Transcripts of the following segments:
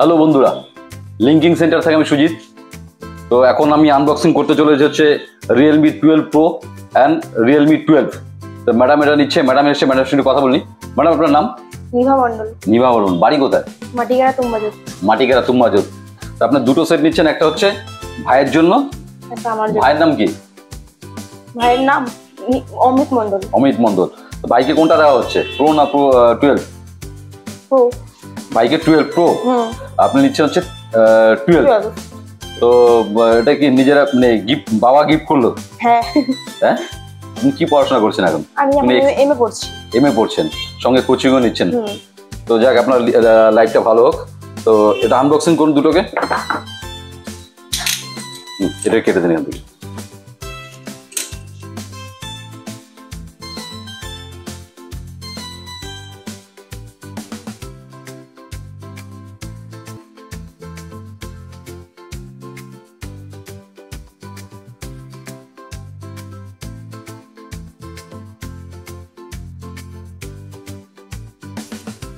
Hello বন্ধুরা, linking centre থেকে আমি সুজিত। তো এখন আমি আনবক্সিং করতে চলেছি হচ্ছে রিয়েলমি 12 প্রো অ্যান্ড রিয়েলমি 12। তো ম্যাডাম এটা নিচ্ছে, ম্যাডাম এসে ম্যাডামের সঙ্গে কথা বলি। ম্যাডাম আপনার নাম? নিভা মন্ডল। নিভা বলুন, বাড়ি কোথায়? মাটিগেরা তুম্বাজুত। মাটিকেরা তুম্বাজুত। তো আপনার দুটো সেট নিচ্ছেন, একটা হচ্ছে ভাইয়ের জন্য, একটা আমার জন্য। ভাইয়ের নাম কি? ভাইয়ের নাম অমিত মন্ডল। অমিত মন্ডল। তো বাইকে কোনটা দেওয়া হচ্ছে, প্রো না প্রো 12? প্রো। বাইকে 12 প্রো, আপনি নিচ্ছেন হচ্ছে 12। তো এটা কি নিজেরা মানে গিফট, বাবা গিফট করলো? হ্যাঁ। হ্যাঁ, আপনি কি পড়াশোনা করছেন এখন? আমি এমএ পড়ছি। এমএ পড়ছেন, সঙ্গে কোচিংও নিচ্ছেন। তো যাক, আপনার লাইফটা ভালো হোক। তো এটা আনবক্সিং করুন দুটোকে। এটা কেটে দিন এখান থেকে।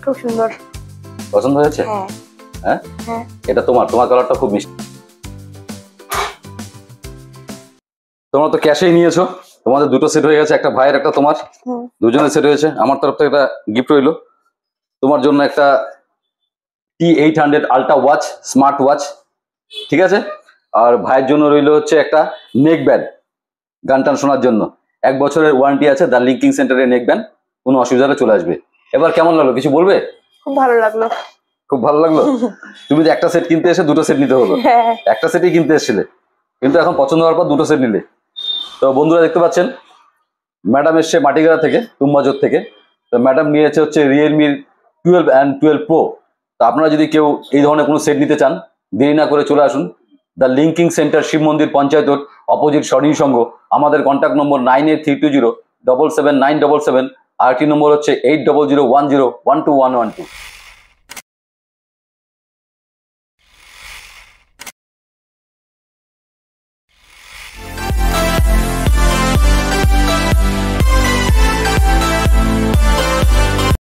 খুব সুন্দর। পছন্দ হয়েছে? হ্যাঁ হ্যাঁ, হ্যাঁ। এটা তোমার কালারটা খুব মিষ্টি। তোমরা তো ক্যাশেই নিয়েছো, তোমাদের দুটো সেট হয়ে গেছে, একটা ভাইয়ের একটা তোমার, দুজনের সেট হয়েছে। আমার তরফ থেকে একটা গিফট রইলো তোমার জন্য, একটা T800 ultra watch, smart watch, ঠিক আছে। আর ভাইয়ের জন্য রইলো হচ্ছে একটা নেক ব্যান্ড, গান টান শোনার জন্য। 1 বছরের ওয়ারেন্টি আছে দ্য লিঙ্কিং সেন্টারের নেক ব্যান্ড, কোনো অসুবিধা হলে চলে আসবে। এবার কেমন লাগলো, কিছু বলবে? খুব ভালো লাগলো। খুব ভালো লাগলো। তুমি যে একটা সেট কিনতে এসে দুটো সেট নিতে হলো। একটা সেটই কিনতে এসেছিলে, কিন্তু এখন পছন্দ হওয়ার পর দুটো সেট নিলে। তো বন্ধুরা দেখতে পাচ্ছেন, ম্যাডাম এসছে মাটিগেরা থেকে, তুম্বাজোর থেকে। তো ম্যাডাম নিয়েছে হচ্ছে রিয়েলমি 12 অ্যান্ড 12 প্রো। তো আপনারা যদি কেউ এই ধরনের কোনো সেট নিতে চান, দেরি না করে চলে আসুন দ্য লিঙ্কিং সেন্টার, শিব মন্দির পঞ্চায়েত রোড, অপোজিট স্বর্ণিম সংঘ। আমাদের কন্ট্যাক্ট নম্বর 9832077977। আরেকটি নম্বর হচ্ছে 8001012112।